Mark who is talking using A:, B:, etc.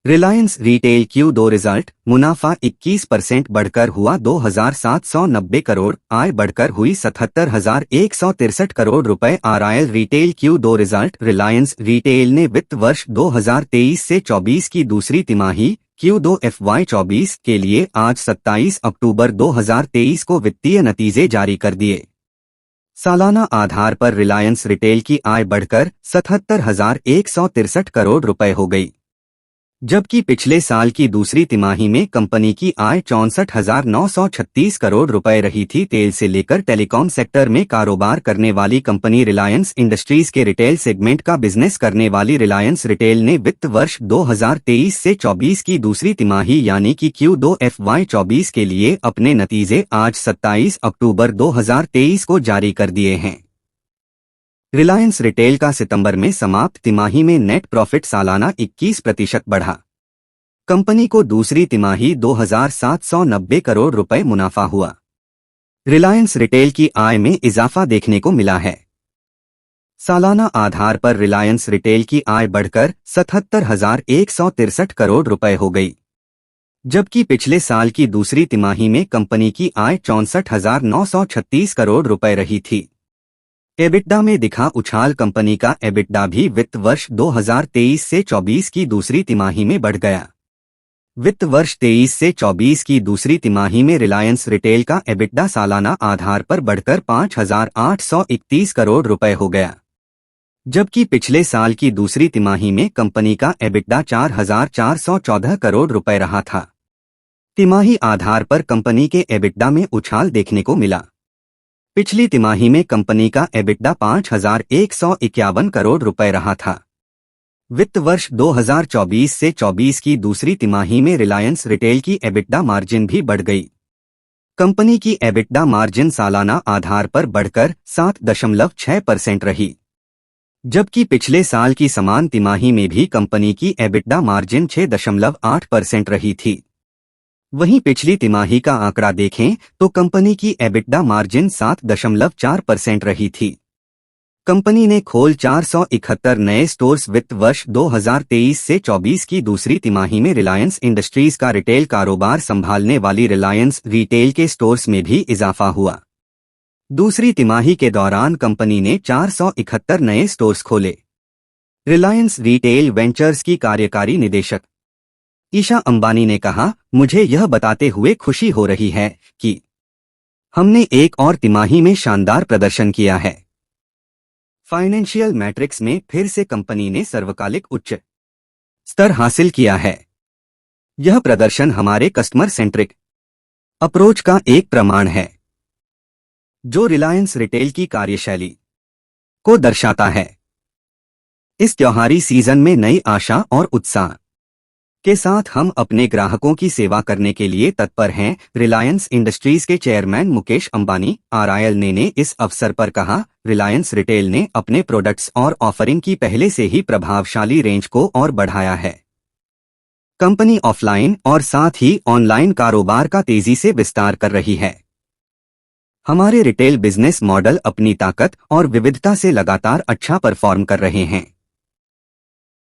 A: Reliance retail Q2 result. मुनाफा 21% बढ़कर हुआ 2,790 करोड़, आय बढ़कर हुई 77,163 करोड़ रुपए। RIL retail Q2 result. Reliance retail ने वित्त वर्ष 2023 से 24 की दूसरी तिमाही Q2 FY24 के लिए आज 27 अक्टूबर 2023 को वित्तीय नतीजे जारी कर दिए। सालाना आधार पर रिलायंस रिटेल की आय बढ़कर 77,163 करोड़ रुपए हो गई, जबकि पिछले साल की दूसरी तिमाही में कंपनी की आय 64,936 करोड़ रुपए रही थी। तेल से लेकर टेलीकॉम सेक्टर में कारोबार करने वाली कंपनी रिलायंस इंडस्ट्रीज के रिटेल सेगमेंट का बिजनेस करने वाली रिलायंस रिटेल ने वित्त वर्ष 2023 से 24 की दूसरी तिमाही यानी कि Q2 FY24 के लिए अपने नतीजे आज 27 अक्टूबर 2023 को जारी कर दिए हैं। रिलायंस रिटेल का सितंबर में समाप्त तिमाही में नेट प्रॉफिट सालाना 21% बढ़ा। कंपनी को दूसरी तिमाही 2,790 करोड़ रुपए मुनाफा हुआ। रिलायंस रिटेल की आय में इजाफा देखने को मिला है। सालाना आधार पर रिलायंस रिटेल की आय बढ़कर 77,163 करोड़ रुपए हो गई, जबकि पिछले साल की दूसरी तिमाही में कंपनी की आय 64,936 करोड़ रुपए रही थी। एबिटडा में दिखा उछाल। कंपनी का एबिटडा भी वित्त वर्ष 2023 से 24 की दूसरी तिमाही में बढ़ गया। वित्त वर्ष 23 से 24 की दूसरी तिमाही में रिलायंस रिटेल का एबिटडा सालाना आधार पर बढ़कर 5,831 करोड़ रुपए हो गया, जबकि पिछले साल की दूसरी तिमाही में कंपनी का एबिटडा 4,414 करोड़ रुपए रहा था। तिमाही आधार पर कंपनी के एबिटडा में उछाल देखने को मिला। पिछली तिमाही में कंपनी का एबिटडा 5,151 करोड़ रुपए रहा था। वित्त वर्ष 2024 से 24 की दूसरी तिमाही में रिलायंस रिटेल की एबिटडा मार्जिन भी बढ़ गई। कंपनी की एबिटडा मार्जिन सालाना आधार पर बढ़कर 7.6% रही, जबकि पिछले साल की समान तिमाही में भी कंपनी की एबिटडा मार्जिन 6.8% रही थी। वहीं पिछली तिमाही का आंकड़ा देखें तो कंपनी की एबिटडा मार्जिन 7.4% रही थी। कंपनी ने खोल 471 नए स्टोर्स। वित्त वर्ष 2023 से 24 की दूसरी तिमाही में रिलायंस इंडस्ट्रीज का रिटेल कारोबार संभालने वाली रिलायंस रिटेल के स्टोर्स में भी इजाफा हुआ। दूसरी तिमाही के दौरान कंपनी ने 471 नए स्टोर्स खोले। रिलायंस रिटेल वेंचर्स की कार्यकारी निदेशक ईशा अंबानी ने कहा, मुझे यह बताते हुए खुशी हो रही है कि हमने एक और तिमाही में शानदार प्रदर्शन किया है। फाइनेंशियल मैट्रिक्स में फिर से कंपनी ने सर्वकालिक उच्च स्तर हासिल किया है। यह प्रदर्शन हमारे कस्टमर सेंट्रिक अप्रोच का एक प्रमाण है, जो रिलायंस रिटेल की कार्यशैली को दर्शाता है। इस त्योहारी सीजन में नई आशा और उत्साह के साथ हम अपने ग्राहकों की सेवा करने के लिए तत्पर हैं। रिलायंस इंडस्ट्रीज के चेयरमैन मुकेश अंबानी आरआईएल ने इस अवसर पर कहा, रिलायंस रिटेल ने अपने प्रोडक्ट्स और ऑफरिंग की पहले से ही प्रभावशाली रेंज को और बढ़ाया है। कंपनी ऑफलाइन और साथ ही ऑनलाइन कारोबार का तेजी से विस्तार कर रही है। हमारे रिटेल बिजनेस मॉडल अपनी ताकत और विविधता से लगातार अच्छा परफॉर्म कर रहे हैं।